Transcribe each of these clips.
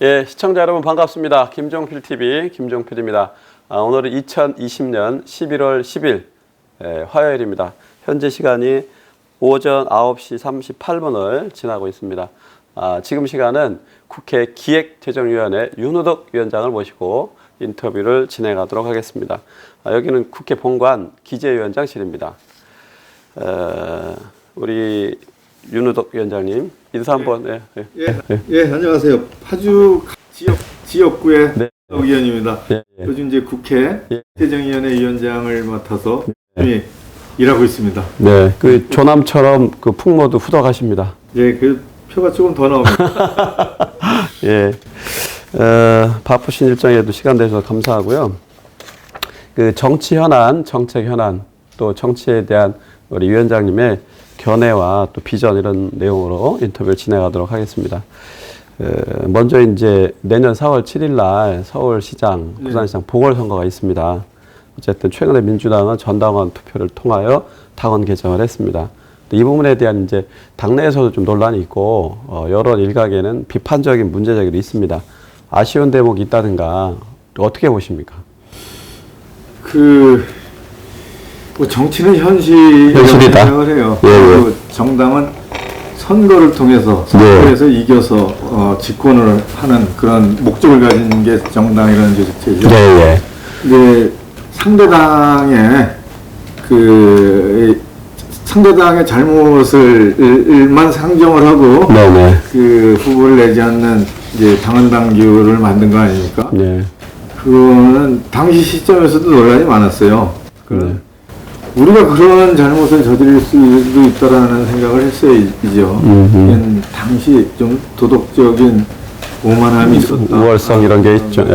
예, 시청자 여러분 반갑습니다. 김종필TV 김종필입니다. 오늘은 2020년 11월 10일 화요일입니다. 현재 시간이 오전 9시 38분을 지나고 있습니다. 지금 시간은 국회 기획재정위원회 윤우덕 위원장을 모시고 인터뷰를 진행하도록 하겠습니다. 여기는 국회 본관 기재위원장실입니다. 위원장님 위원장님 인사 한번. 예, 안녕하세요. 파주 지역구의 네. 의원입니다. 예. 요즘 이제 국회 예. 재정위원회 위원장을 맡아서 일하고 있습니다. 네, 그 조남처럼 그 풍모도 후덕하십니다. 예, 그 표가 조금 더 나옵니다. 예, 바쁘신 일정에도 시간 내주셔서 감사하고요. 그 정치 현안, 정책 현안, 또 정치에 대한 우리 위원장님의 견해와 또 비전 이런 내용으로 인터뷰를 진행하도록 하겠습니다. 먼저 이제 내년 4월 7일 날 서울시장, 부산시장 보궐선거가 있습니다. 어쨌든 최근에 민주당은 전당원 투표를 통하여 당원 개정을 했습니다. 이 부분에 대한 이제 당내에서도 좀 논란이 있고 여러 일각에는 비판적인 문제 제기도 있습니다. 아쉬운 대목이 있다든가 어떻게 보십니까? 뭐 정치는 현실이라고 생각을 해요. 그리고 정당은 선거를 통해서 선거에서 이겨서 집권을 하는 그런 목적을 가진 게 정당이라는 주체죠. 근데 상대당의 잘못을만 상정을 하고 그 후보를 내지 않는 이제 당헌 당규를 만든 거 아닙니까? 그거는 당시 시점에서도 논란이 많았어요. 우리가 그런 잘못을 저지를 수도 있다라는 생각을 했어야죠. 당시 좀 도덕적인 오만함이 있었다. 우월성 이런 게 있죠.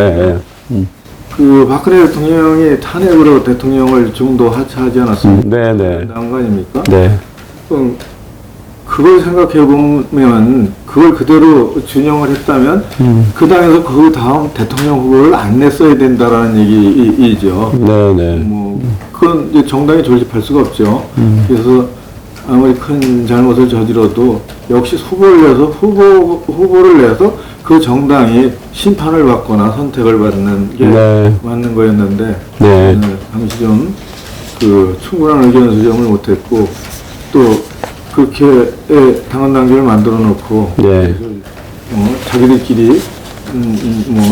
그 박근혜 대통령이 탄핵으로 대통령을 중도 하차하지 않았습니까? 한 거 아닙니까? 그럼 그걸 생각해 보면 그걸 그대로 준용을 했다면 그 당에서 그 다음 대통령 후보를 안 냈어야 된다라는 얘기이죠. 뭐 그건 이제 정당이 조립할 수가 없죠. 그래서 아무리 큰 잘못을 저질러도 역시 후보를 내서 그 정당이 심판을 받거나 선택을 받는 게 맞는 거였는데 당시 좀 그 충분한 의견 수정을 못했고 또 그렇게 당헌 당규를 만들어 놓고 자기들끼리 뭐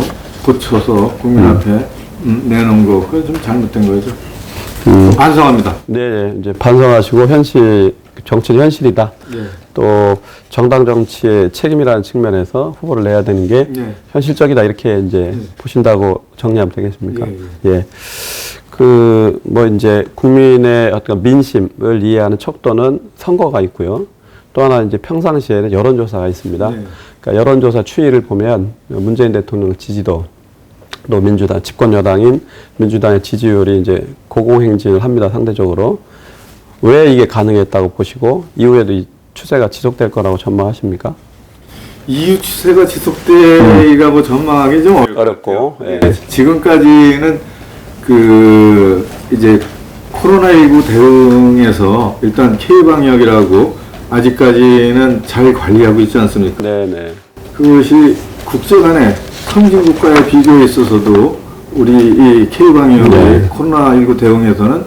고쳐서 국민 앞에 내놓은 거 그게 좀 잘못된 거죠. 반성합니다. 이제 반성하시고 정치는 현실이다. 또 정당 정치의 책임이라는 측면에서 후보를 내야 되는 게 현실적이다 이렇게 이제 보신다고 정리하면 되겠습니까? 뭐 이제 국민의 어떤 민심을 이해하는 척도는 선거가 있고요. 또 하나 이제 평상시에는 여론조사가 있습니다. 그러니까 여론조사 추이를 보면 문재인 대통령 지지도 또 민주당 집권 여당인 민주당의 지지율이 이제 고공행진을 합니다. 상대적으로 왜 이게 가능했다고 보시고 이후에도 이 추세가 지속될 거라고 전망하십니까? 이후 추세가 지속되리라고 전망하기 좀 어렵고 지금까지는 이제 코로나19 대응에서 일단 K방역이라고 아직까지는 잘 관리하고 있지 않습니까? 그것이 국제 간의 선진국과의 비교에 있어서도 우리 이 K방역의 코로나19 대응에서는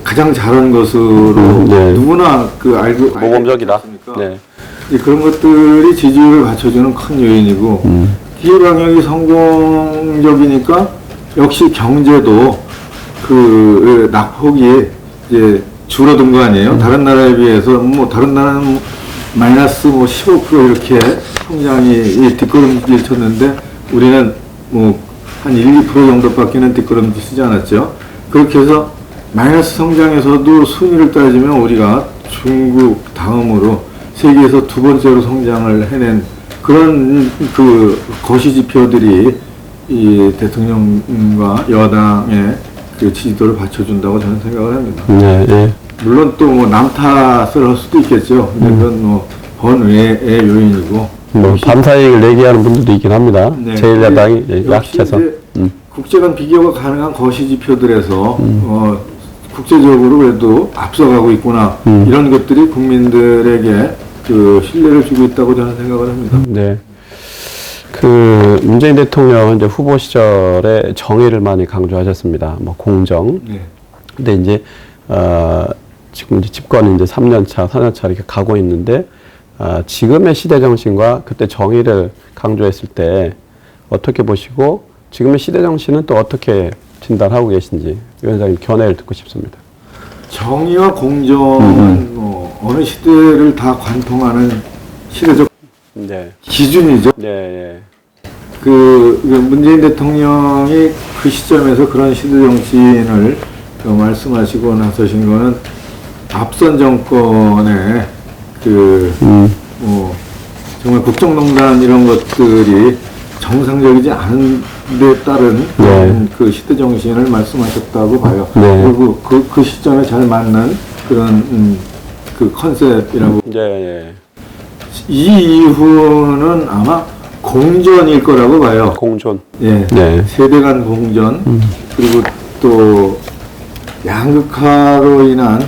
가장 잘한 것으로 누구나 알고 모범적이다. 그런 것들이 지지율을 갖춰주는 큰 요인이고 K방역이 성공적이니까 역시 경제도 낙폭이 이제 줄어든 거 아니에요? 다른 나라에 비해서 다른 나라는 마이너스 15% 이렇게 성장이 뒷걸음질 쳤는데 우리는 한 1, 2% 정도밖에는 뒷걸음질 치지 않았죠. 그렇게 해서 마이너스 성장에서도 순위를 따지면 우리가 중국 다음으로 세계에서 두 번째로 성장을 해낸 그런 거시 지표들이 이 대통령과 여당의 그 지지도를 받쳐준다고 저는 생각을 합니다. 물론 또 남 탓을 할 수도 있겠죠. 근데 그건 번외의 요인이고. 반사이익을 내기하는 분들도 있긴 합니다. 제1야당이 약해서. 국제 간 비교가 가능한 거시 지표들에서 국제적으로 그래도 앞서가고 있구나. 이런 것들이 국민들에게 그 신뢰를 주고 있다고 저는 생각을 합니다. 문재인 대통령은 이제 후보 시절에 정의를 많이 강조하셨습니다. 뭐 공정. 네. 근데 이제 지금 이제 집권이 이제 3년 차, 4년 차 이렇게 가고 있는데 지금의 시대 정신과 그때 정의를 강조했을 때 어떻게 보시고 지금의 시대 정신은 또 어떻게 진단하고 계신지 위원장님 견해를 듣고 싶습니다. 정의와 공정은 뭐 어느 시대를 다 관통하는 시대적 네. 기준이죠. 네. 그 문재인 대통령이 그 시점에서 그런 시대 정신을 말씀하시고 나서신 거는 앞선 정권의 뭐 정말 국정농단 이런 것들이 정상적이지 않은 데 따른 그 시대 정신을 말씀하셨다고 봐요. 네. 그리고 그 시점에 잘 맞는 그런 그 컨셉이라고. 네. 이 이후는 아마 공전일 거라고 봐요. 공존. 예. 네. 세대 간 공전, 그리고 또 양극화로 인한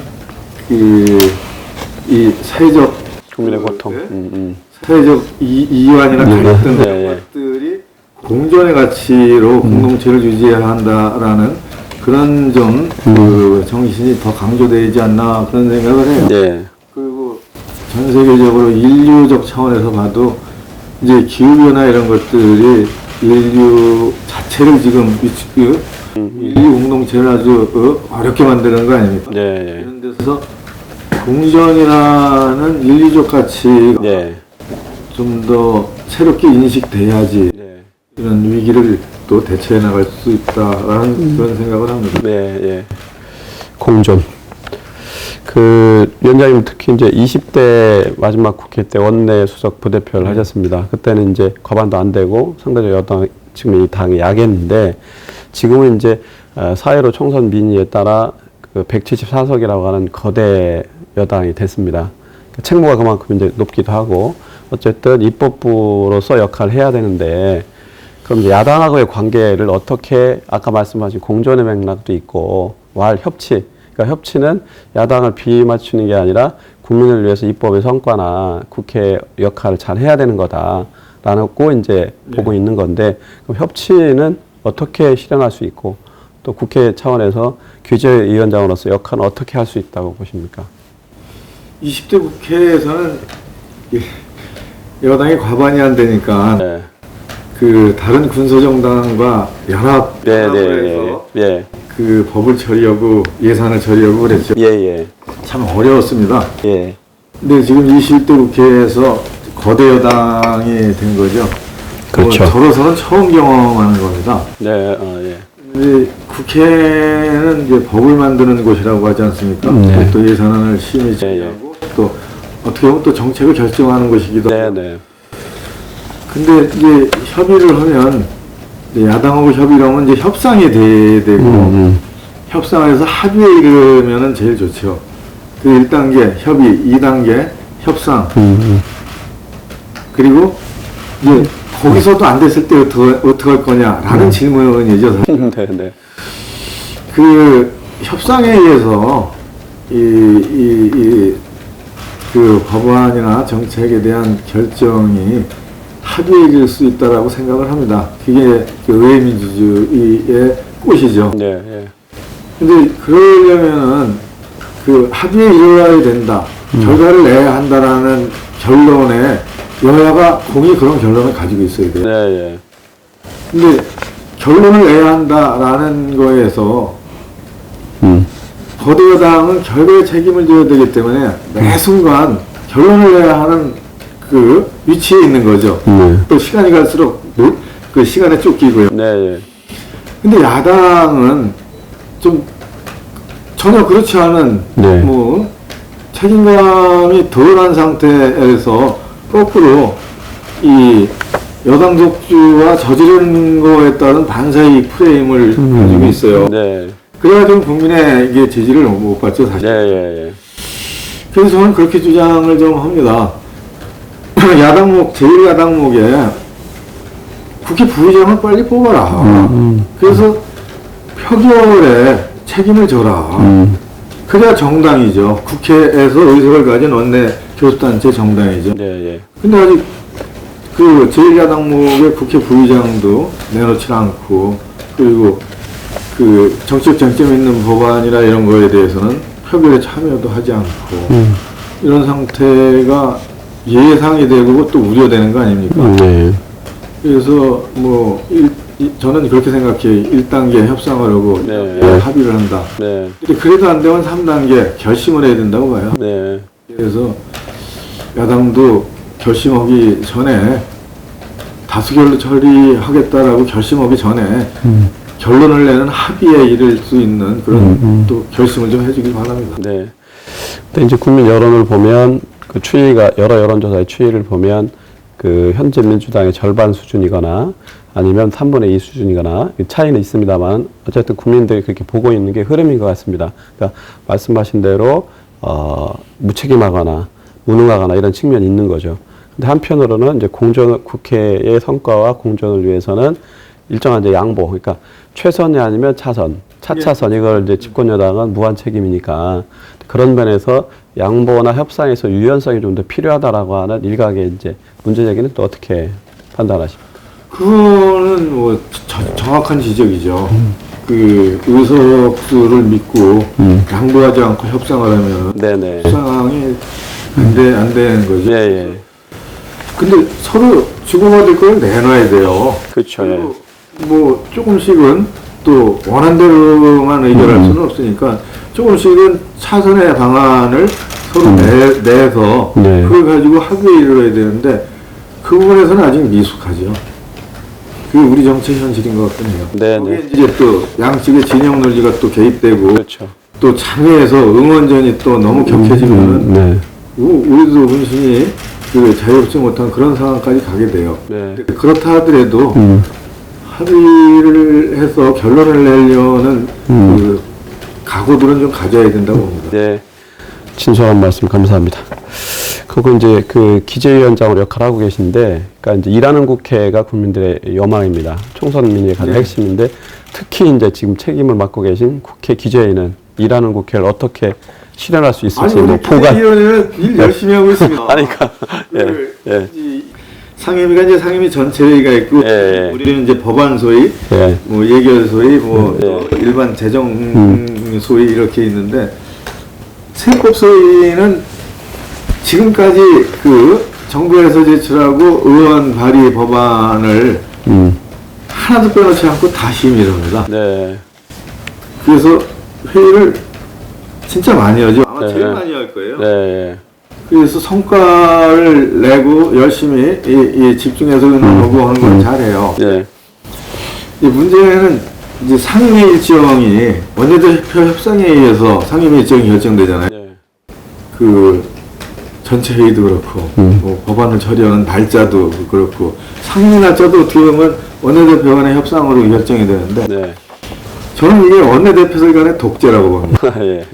이 사회적 국민의 고통. 사회적 이완이나 갈등 이런 것들이 공존의 가치로 공동체를 유지해야 한다라는 그런 좀 그 정신이 더 강조되지 않나 그런 생각을 해요. 네. 그리고 전 세계적으로 인류적 차원에서 봐도 이제 기후변화 이런 것들이 인류 자체를 지금 인류 공동체를 아주 어렵게 만드는 거 아닙니까? 네. 이런 데서 공정이라는 인류적 가치가 좀 더 새롭게 인식돼야지 이런 위기를 또 대처해 나갈 수 있다라는 그런 생각을 합니다. 네. 공존. 위원장님 특히 이제 20대 마지막 국회 때 원내 수석 부대표를 하셨습니다. 그때는 이제 과반도 안 되고 상대적으로 여당, 지금 이 당이 약했는데 지금은 이제 4.15 총선 민의에 따라 174석이라고 하는 거대 여당이 됐습니다. 책무가 그만큼 이제 높기도 하고 어쨌든 입법부로서 역할을 해야 되는데 그럼 이제 야당하고의 관계를 어떻게 아까 말씀하신 공존의 맥락도 있고 협치. 그러니까 협치는 야당을 비맞추는 게 아니라 국민을 위해서 입법의 성과나 국회 역할을 잘 해야 되는 거다라고 이제 보고 있는 건데 그럼 협치는 어떻게 실현할 수 있고 또 국회 차원에서 규제위원장으로서 역할은 어떻게 할 수 있다고 보십니까? 20대 국회에서는 여당이 과반이 안 되니까 그 다른 군소정당과 연합을 해서 그 법을 처리하고 예산을 처리하고 그랬죠. 참 어려웠습니다. 근데 지금 20대 국회에서 거대 여당이 된 거죠. 그렇죠. 저로서는 처음 경험하는 겁니다. 근데 국회는 이제 법을 만드는 곳이라고 하지 않습니까? 또 예산안을 심의 처리하고 또 어떻게 보면 또 정책을 결정하는 곳이기도 하고. 근데 이제 협의를 하면 야당하고 협의를 하면 이제 협상이 돼야 되고 협상에서 합의에 이르면은 제일 좋죠. 그 1단계 협의, 2단계 협상. 그리고 이제 거기서도 안 됐을 때 어떻게 할 거냐라는 질문이죠, 사실. 그 협상에 의해서 그 법안이나 정책에 대한 결정이 합의에 이를 수 있다라고 생각을 합니다. 그게 그 의회민주주의의 꽃이죠. 근데 그러려면은 그 합의에 이르러야 된다, 결과를 내야 한다라는 결론에 여야가 공히 그런 결론을 가지고 있어야 돼요. 근데 결론을 내야 한다라는 거에서 거대 여당은 결과에 책임을 져야 되기 때문에 매 순간 결론을 내야 하는 그 위치에 있는 거죠. 또 시간이 갈수록 그 시간에 쫓기고요. 근데 야당은 좀 전혀 그렇지 않은 뭐 책임감이 덜한 상태에서 거꾸로 이 여당 독주와 저지른 거에 따른 반사이익 프레임을 가지고 있어요. 그래가지고 국민에게 지지를 못 받죠, 사실. 그래서 저는 그렇게 주장을 좀 합니다. 야당목, 제1야당목에 국회 부의장을 빨리 뽑아라. 그래서 표결에 책임을 져라. 그래야 정당이죠. 국회에서 의석을 가진 원내 교섭단체 정당이죠. 근데 아직 그 제1야당목의 국회 부의장도 내놓지 않고, 그리고 그 정책 쟁점 있는 법안이나 이런 거에 대해서는 표결에 참여도 하지 않고, 이런 상태가 예상이 되고 또 우려되는 거 아닙니까? 네. 그래서 뭐 저는 그렇게 생각해요. 1단계 협상을 하고 네. 합의를 한다. 네. 근데 그래도 안 되면 3단계 결심을 해야 된다고 봐요. 네. 그래서 야당도 결심하기 전에 다수결로 처리하겠다라고 결심하기 전에 결론을 내는 합의에 이를 수 있는 그런 또 결심을 좀 해주길 바랍니다. 네. 근데 이제 국민 여론을 보면 그 추이가 여러 여론조사의 추이를 보면 그 현재 민주당의 절반 수준이거나 아니면 3분의 2 수준이거나 차이는 있습니다만 어쨌든 국민들이 그렇게 보고 있는 게 흐름인 것 같습니다. 그러니까 말씀하신 대로 무책임하거나 무능하거나 이런 측면이 있는 거죠. 근데 한편으로는 이제 국회의 성과와 공정을 위해서는 일정한 이제 양보, 그러니까 최선이 아니면 차차선 이걸 이제 집권 여당은 무한 책임이니까 그런 면에서 양보나 협상에서 유연성이 좀 더 필요하다라고 하는 일각의 이제 문제 제기는 또 어떻게 판단하십니까? 그거는 뭐 정확한 지적이죠. 그 의석수를 믿고 양보하지 않고 협상을 하면 네네. 협상이 안 되는 거죠. 예, 예. 근데 서로 주고받을 걸 내놔야 돼요. 그렇죠. 예. 뭐 조금씩은 또 원한 대로만 의결할 수는 없으니까 조금씩은 차선의 방안을 서로 내서 네. 그걸 가지고 합의에 이르러야 되는데 그 부분에서는 아직 미숙하죠. 그게 우리 정치 현실인 것 같긴 해요. 네, 거기에 네. 이제 또 양측의 진영 논리가 또 개입되고 그렇죠. 또 장외에서 응원전이 또 너무 격해지면은 네. 우리도 문신이 그 자유롭지 못한 그런 상황까지 가게 돼요. 네. 그렇다 하더라도 합의를 해서 결론을 내려는 그 각오들은 좀 가져야 된다고 봅니다. 네. 진솔한 말씀 감사합니다. 그리고 이제 그 기재위원장으로 역할을 하고 계신데, 그러니까 이제 일하는 국회가 국민들의 여망입니다. 총선 민의의 가장 핵심인데, 특히 이제 지금 책임을 맡고 계신 국회 기재위는 일하는 국회를 어떻게 실현할 수 있을지 아니, 뭐 우리 기재위원회는 일 열심히 하고 있습니다. 그러니까 예. 상임위가 이제 상임위 전체회의가 있고 예. 우리는 이제 법안 소위, 예. 뭐 예결 소위, 뭐 일반 재정 소위 이렇게 있는데 세법 소위는 지금까지 그 정부에서 제출하고 의원 발의 법안을 하나도 빼놓지 않고 다 심의를 합니다. 네. 그래서 회의를 진짜 많이 하죠. 아마 네. 제일 많이 할 거예요. 네. 그래서 성과를 내고 열심히 집중해서 의논하고 하는 건 잘해요. 네. 이 문제는 이제 상임위 일정이 원내대표 협상에 의해서 상임위 일정이 결정되잖아요. 네. 그 전체 회의도 그렇고 뭐 법안을 처리하는 날짜도 그렇고 상임위 날짜도 어떻게 보면 원내대표 간의 협상으로 결정이 되는데 네. 저는 이게 원내대표들 간의 독재라고 봅니다. 예.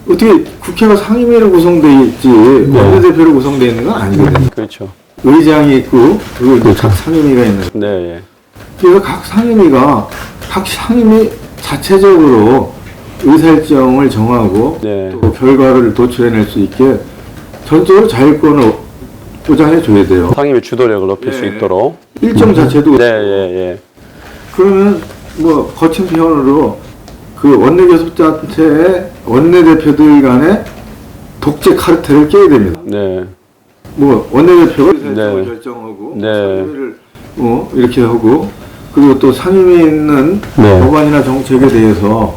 어떻게 국회가 상임위로 구성되어 있지 원내대표로 구성되어 있는 건 아니거든요. 그렇죠. 의장이 있고 그리고 그렇죠. 각 상임위가 있는 거예요. 네. 예. 그래서 각 상임위 자체적으로 의사일정을 정하고 네. 또 결과를 도출해낼 수 있게 전적으로 자율권을 보장해 줘야 돼요. 상임위 주도력을 높일 수 예. 있도록. 일정 자체도 네, 예. 그러면 뭐 거친 표현으로 그 원내교섭단체의 원내대표들 간의 독재 카르텔을 깨야 됩니다. 네. 뭐 원내대표가 네. 결정하고 네. 상임위를 뭐 이렇게 하고 그리고 또 상임위에 있는 네. 법안이나 정책에 대해서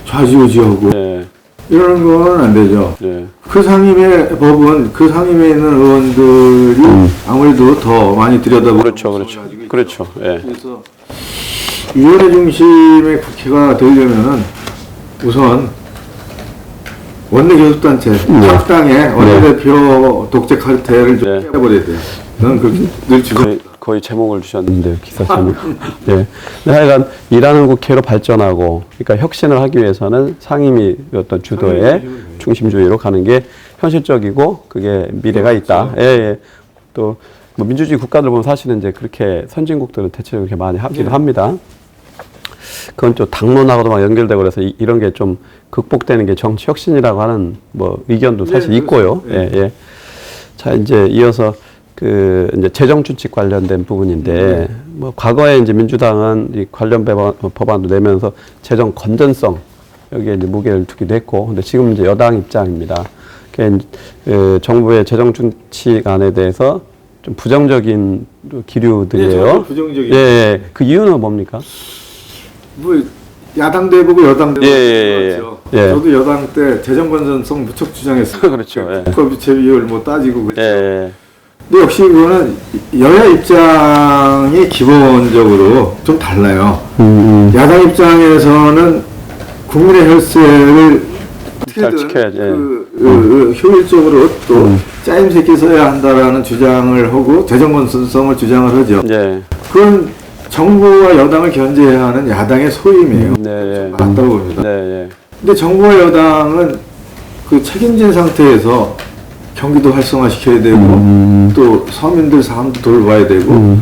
좌지우지하고 네. 이러는 건 안 되죠. 네. 그 상임위의 법은 그 상임위에 있는 의원들이 아무래도 더 많이 들여다보고 그렇죠. 예. 그래서 위원회 중심의 국회가 되려면은 우선 원내교섭단체 합당의 원내대표 독재 카르텔을 좀 네. 깨버려야 돼요. 저는 그렇게 늘 주장합니다. 거의 제목을 주셨는데요, 기사님. 네. 하여간 일하는 국회로 발전하고, 그러니까 혁신을 하기 위해서는 상임위 어떤 주도의 중심주의로 가는 게 현실적이고, 그게 미래가 있다. 그렇죠. 예. 또, 뭐 민주주의 국가들 보면 사실은 이제 그렇게 선진국들은 대체로 그렇게 많이 하기도 합니다. 그건 또 당론하고도 막 연결되고 그래서 이런 게 좀 극복되는 게 정치 혁신이라고 하는 뭐 의견도 사실 있고요. 네. 예. 자, 이제 이어서 그 이제 재정 준칙 관련된 부분인데 뭐 과거에 이제 민주당은 이 관련 법안도 내면서 재정 건전성 여기에 이제 무게를 두기도 했고, 근데 지금 이제 여당 입장입니다. 그 정부의 재정 준칙안에 대해서 좀 부정적인 기류들이에요. 네, 부정적인. 예, 예. 그 이유는 뭡니까? 뭐 야당 대보고 여당 대보고 그렇죠. 예. 저도 여당 때 재정 건전성 무척 주장했어요. 그렇죠. 예. 국가부채 비율 뭐 따지고 그랬죠. 예. 근데 역시 이거는 여야 입장이 기본적으로 좀 달라요. 야당 입장에서는 국민의 혈세를 잘 어떻게든 지켜야지. 효율적으로 또 짜임새 있게 써야 한다라는 주장을 하고 재정 건전성을 주장을 하죠. 예. 그건 정부와 여당을 견제해야 하는 야당의 소임이에요. 네, 예. 맞다고 봅니다. 네, 예. 근데 정부와 여당은 그 책임진 상태에서 경기도 활성화시켜야 되고 또 서민들 삶도 돌봐야 되고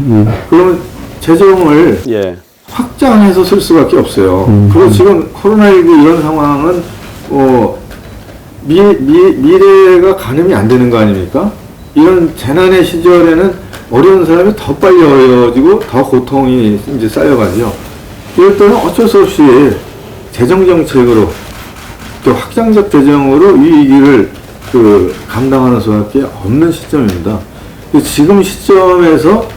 그러면 재정을 예. 확장해서 쓸 수밖에 없어요. 그리고 지금 코로나19 이런 상황은 미래가 가늠이 안 되는 거 아닙니까? 이런 재난의 시절에는 어려운 사람이 더 빨리 어려워지고 더 고통이 이제 쌓여가죠. 이럴 때는 어쩔 수 없이 재정 정책으로 또 확장적 재정으로 이 위기를 감당하는 수밖에 없는 시점입니다. 지금 시점에서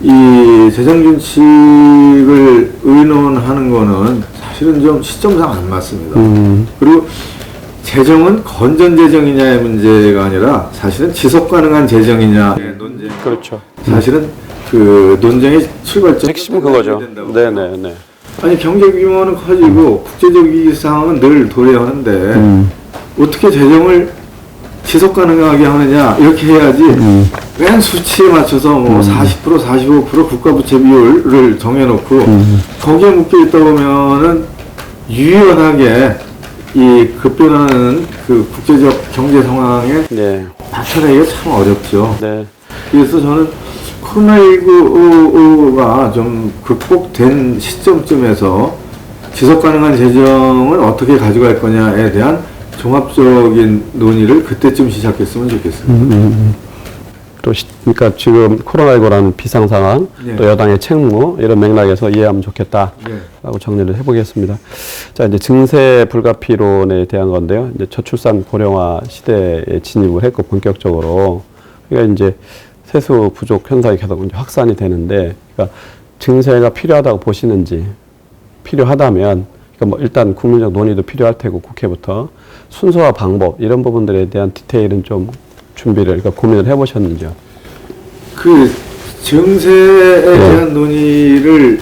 이 재정 준칙을 의논하는 거는 사실은 좀 시점상 안 맞습니다. 그리고 재정은 건전 재정이냐의 문제가 아니라 사실은 지속 가능한 재정이냐의 논쟁. 그렇죠. 사실은 그 논쟁의 출발점 핵심은 그거죠. 네네네. 아니 경제 규모는 커지고 국제적 위기 상황은 늘 도래하는데 어떻게 재정을 지속 가능하게 하느냐 이렇게 해야지 웬 수치에 맞춰서 뭐 40% 45% 국가 부채 비율을 정해놓고 거기에 묶여 있다 보면은 유연하게 이 급변하는 그 국제적 경제 상황에 네. 맞춰내기가 참 어렵죠. 네. 그래서 저는 코로나19가 좀 극복된 시점쯤에서 지속 가능한 재정을 어떻게 가져갈 거냐에 대한 종합적인 논의를 그때쯤 시작했으면 좋겠습니다. 그러니까 지금 코로나19라는 비상 상황, 네. 또 여당의 책무 이런 맥락에서 이해하면 좋겠다라고 네. 정리를 해보겠습니다. 자, 이제 증세 불가피론에 대한 건데요. 이제 저출산 고령화 시대에 진입을 했고 본격적으로 그러니까 이제 세수 부족 현상이 계속 이제 확산이 되는데, 그러니까 증세가 필요하다고 보시는지, 필요하다면, 그러니까 뭐 일단 국민적 논의도 필요할 테고 국회부터 순서와 방법 이런 부분들에 대한 디테일은 좀 준비를, 그러니까 고민을 해보셨는지요? 그 증세에 대한 논의를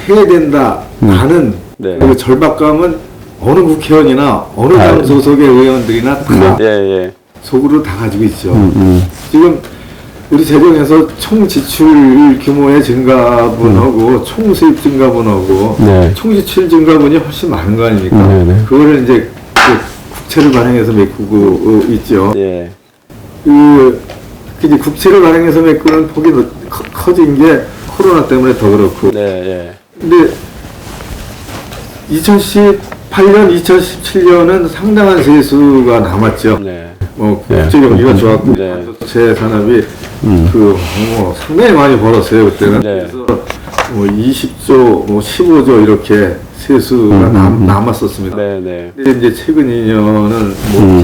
해야 된다라는 네. 그 절박감은 어느 국회의원이나 어느 당 소속의 의원들이나 다 속으로 다 가지고 있죠. 지금 우리 재정에서 총 지출 규모의 증가분하고 총 수입 증가분하고 총 지출 증가분이 훨씬 많은 거 아닙니까? 그거를 이제 그 국채를 발행해서 메꾸고 있죠. 이제 국채를 발행해서 메꾸는 폭이 커진 게 코로나 때문에 더 그렇고. 근데 2018년, 2017년은 상당한 세수가 남았죠. 국제 경기가 좋았고, 제 산업이 상당히 많이 벌었어요, 그때는. 그래서 20조, 15조 이렇게 세수가 남았었습니다. 근데 이제 최근 2년은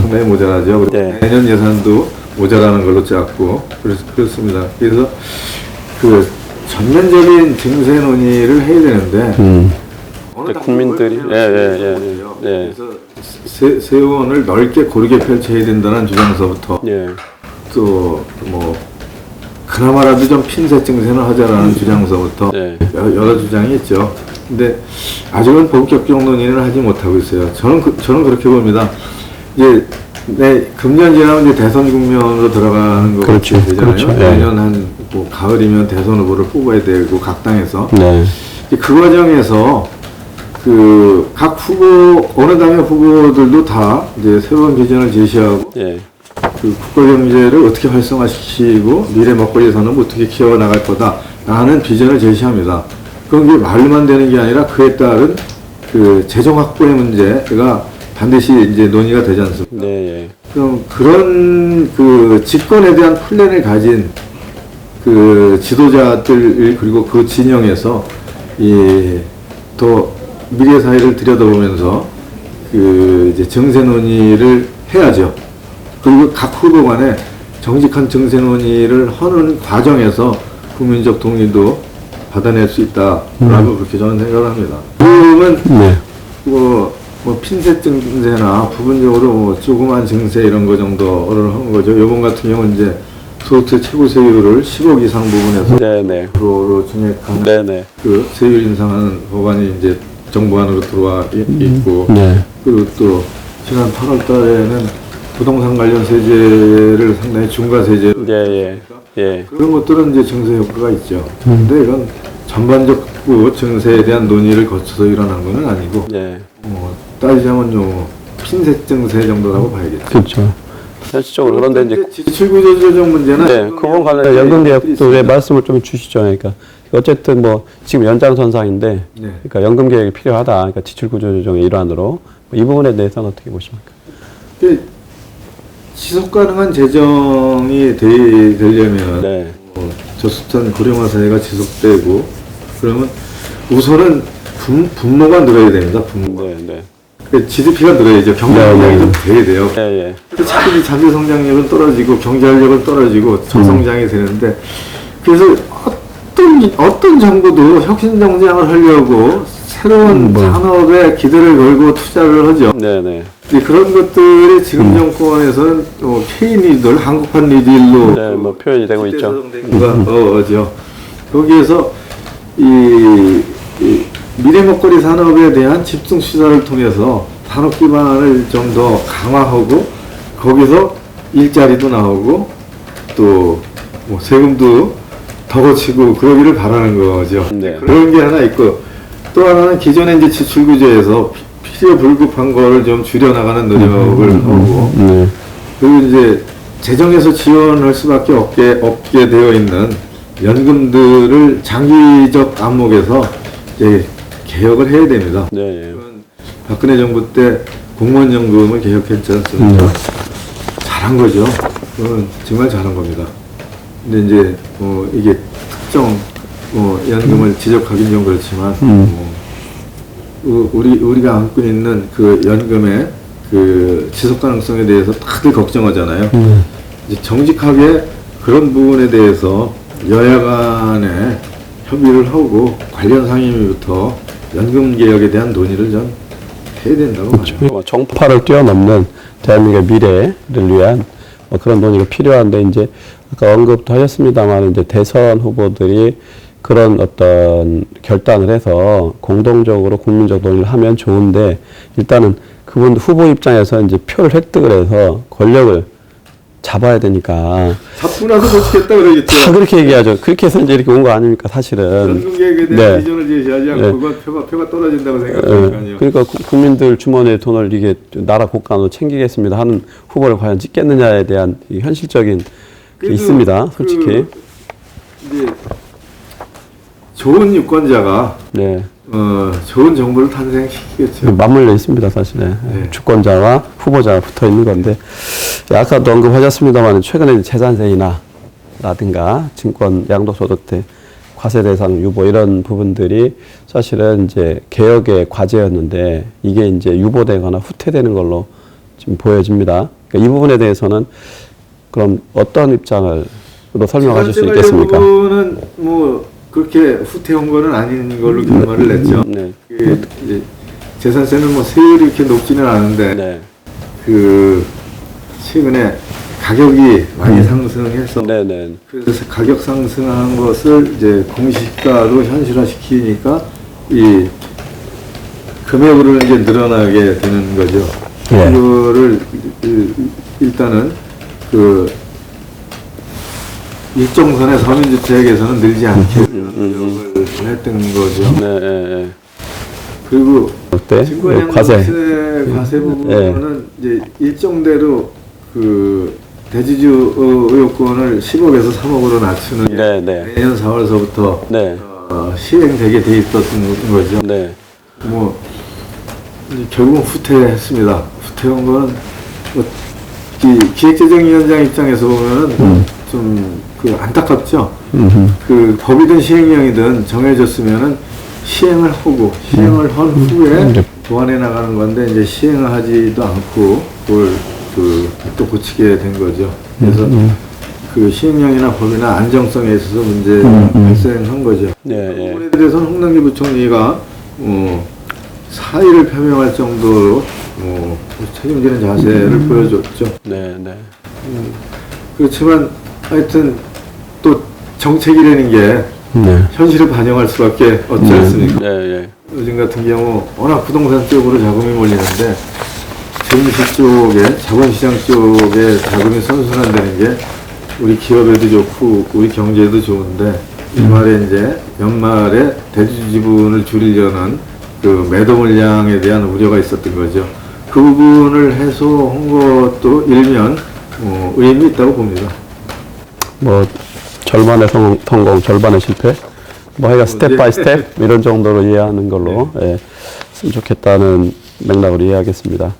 상당히 모자라죠. 내년 예산도 모자라는 걸로 짰고, 그렇습니다. 그래서 그 전면적인 증세 논의를 해야 되는데, 국민들이, 그래서 세원을 넓게 고르게 펼쳐야 된다는 주장서부터, 또 그나마라도 좀 핀셋 증세는 하자라는 주장서부터 여러 주장이 있죠. 근데 아직은 본격적 논의는 하지 못하고 있어요. 저는 그렇게 봅니다. 이제 금년 지나면 이제 대선 국면으로 들어가는 거 되잖아요. 내년 가을이면 대선 후보를 뽑아야 되고 각 당에서 그 과정에서 그 각 후보 어느 당의 후보들도 다 이제 새로운 비전을 제시하고 그 국가 경제를 어떻게 활성화시키고 미래 먹거리 산업 어떻게 키워 나갈 거다라는 비전을 제시합니다. 그런 게 말로만 되는 게 아니라 그에 따른 그 재정 확보의 문제가 반드시 이제 논의가 되지 않습니까? 그럼 그런 그 집권에 대한 플랜을 가진 그 지도자들 그리고 그 진영에서 더 미래 사회를 들여다보면서 그 이제 정세 논의를 해야죠. 그리고 각 후보 간에 정직한 정세 논의를 하는 과정에서 국민적 동의도 받아낼 수 있다라고 그렇게 저는 생각을 합니다. 지금은 네. 뭐 핀셋 증세나 부분적으로 뭐 조그만 증세 이런 거 정도를 한 거죠. 이번 같은 경우는 이제 소득세 최고 세율을 10억 이상 부분에서 네네. 로 증액하는 네네. 그 세율 인상하는 법안이 이제 정부 안으로 들어와 있고 네. 그리고 또 지난 8월 달에는 부동산 관련 세제를 상당히 중과 세제로 예. 예. 그런 것들은 이제 증세 효과가 있죠. 근데 이건 전반적으로 증세에 대한 논의를 거쳐서 일어난 건 아니고 예. 따지자면 핀셋 증세 정도라고 봐야겠죠. 그렇죠. 현실적으로 그런데 이제 지출구조 조정 문제는 네, 그건 관련해서 연금개혁도 왜 말씀을 좀 주시죠. 그러니까 어쨌든 뭐 지금 연장선상인데, 네. 그러니까 연금개혁이 필요하다. 그러니까 지출구조조정의 일환으로 이 부분에 대해서는 어떻게 보십니까? 지속 가능한 재정이 되려면 네. 저수탄 고령화 사회가 지속되고 그러면 우선은 분모가 늘어야 됩니다. 분모가. 네. GDP가 늘어야죠. 경제성장이 좀 돼야 돼요. 예. 차라리 잠재 성장력은 떨어지고 경제활력은 떨어지고 저성장이 되는데 그래서 어떤 정부도 혁신 정장을 하려고 새로운 산업에 기대를 걸고 투자를 하죠. 네네. 그런 것들이 지금 정권에서는 K-뉴딜, 한국판 뉴딜로 네, 뭐 표현이 되고 있죠. 죠. 거기에서 이 미래 먹거리 산업에 대한 집중 시설을 통해서 산업 기반을 좀 더 강화하고 거기서 일자리도 나오고 또 뭐 세금도 더 거치고 그러기를 바라는 거죠. 네. 그런 게 하나 있고 또 하나는 기존의 이제 지출 구조에서 필요 불급한 거를 좀 줄여나가는 노력을 하고 그리고 이제 재정에서 지원할 수밖에 없게 되어 있는 연금들을 장기적 안목에서 이제 개혁을 해야 됩니다. 네. 박근혜 정부 때 공무원연금을 개혁했지 않습니까? 잘한 거죠. 그건 정말 잘한 겁니다. 근데 이제 이게 특정 연금을 지적하기는 좀 그렇지만 우리가 안고 있는 그 연금의 그 지속 가능성에 대해서 다들 걱정하잖아요. 이제 정직하게 그런 부분에 대해서 여야 간에 협의를 하고 관련 상임위부터 연금 개혁에 대한 논의를 좀 해야 된다고 봐요. 정파를 뛰어넘는 대한민국의 미래를 위한 그런 논의가 필요한데 이제 아까 언급도 하셨습니다만 이제 대선 후보들이 그런 어떤 결단을 해서 공동적으로 국민적 논의를 하면 좋은데 일단은 그분 후보 입장에서 이제 표를 획득을 해서 권력을 잡아야 되니까. 잡고 나서 못 지겠다 그러겠죠. 다 그렇게 얘기하죠. 그렇게 해서 이제 이렇게 온 거 아닙니까, 사실은. 연금 개혁에 대한 비전을 제시하지 않고 그건 표가 떨어진다고 생각하니까요. 그러니까 국민들 주머니에 돈을 이게 나라 곳간으로 챙기겠습니다 하는 후보를 과연 찍겠느냐에 대한 현실적인 게 있습니다, 솔직히. 이제 좋은 유권자가 좋은 정부를 탄생시키겠죠. 맞물려 있습니다, 사실은. 주권자와 후보자가 붙어 있는 건데, 아까도 언급하셨습니다만, 최근에 재산세이나 라든가 증권 양도소득세 과세 대상 유보 이런 부분들이 사실은 이제 개혁의 과제였는데 이게 이제 유보되거나 후퇴되는 걸로 지금 보여집니다. 그러니까 이 부분에 대해서는 그럼 어떤 입장을 설명하실 수 있겠습니까? 부분은 뭐 그렇게 후퇴한 거는 아닌 걸로 결말을 냈죠. 이제 재산세는 뭐 세율이 이렇게 높지는 않은데 그 최근에 가격이 많이 상승해서 그래서 가격 상승한 것을 이제 공시가로 현실화시키니까 이 금액으로 이제 늘어나게 되는 거죠. 그거를 일단은 그 일정선의 서민주택에서는 늘지 않게 노력을 했던 거죠. 그리고 증권양도세 과세 부분은 이제 일정대로 그 대지주 의료권을 10억에서 3억으로 낮추는 내년 4월서부터 시행되게 돼 있었던 거죠. 뭐 결국은 후퇴했습니다. 후퇴한 거는 뭐 기획재정위원장 입장에서 보면은 좀 그 안타깝죠. 그 법이든 시행령이든 정해졌으면은 시행을 한 후에 보완해 나가는 건데 이제 시행을 하지도 않고 그걸 또 고치게 된 거죠. 그래서 그 시행령이나 법이나 안정성에 있어서 문제가 발생한 거죠. 이 부분에 대해서는 홍남기 부총리가 사의를 표명할 정도로 책임지는 자세를 보여줬죠. 그렇지만 하여튼 또 정책이라는 게 현실을 반영할 수밖에 없지 않습니까? 요즘 같은 경우 워낙 부동산 쪽으로 자금이 몰리는데 증시 쪽에 자본시장 쪽에 자금이 선순환되는 게 우리 기업에도 좋고 우리 경제에도 좋은데 주말에 이제 연말에 대주 지분을 줄이려는 그 매도 물량에 대한 우려가 있었던 거죠. 그 부분을 해소한 것도 일면 의미 있다고 봅니다. 뭐 절반의 성공, 절반의 실패. 뭐 하여간 스텝 바이 스텝 이런 정도로 이해하는 걸로 했으면 좋겠다는 맥락으로 이해하겠습니다.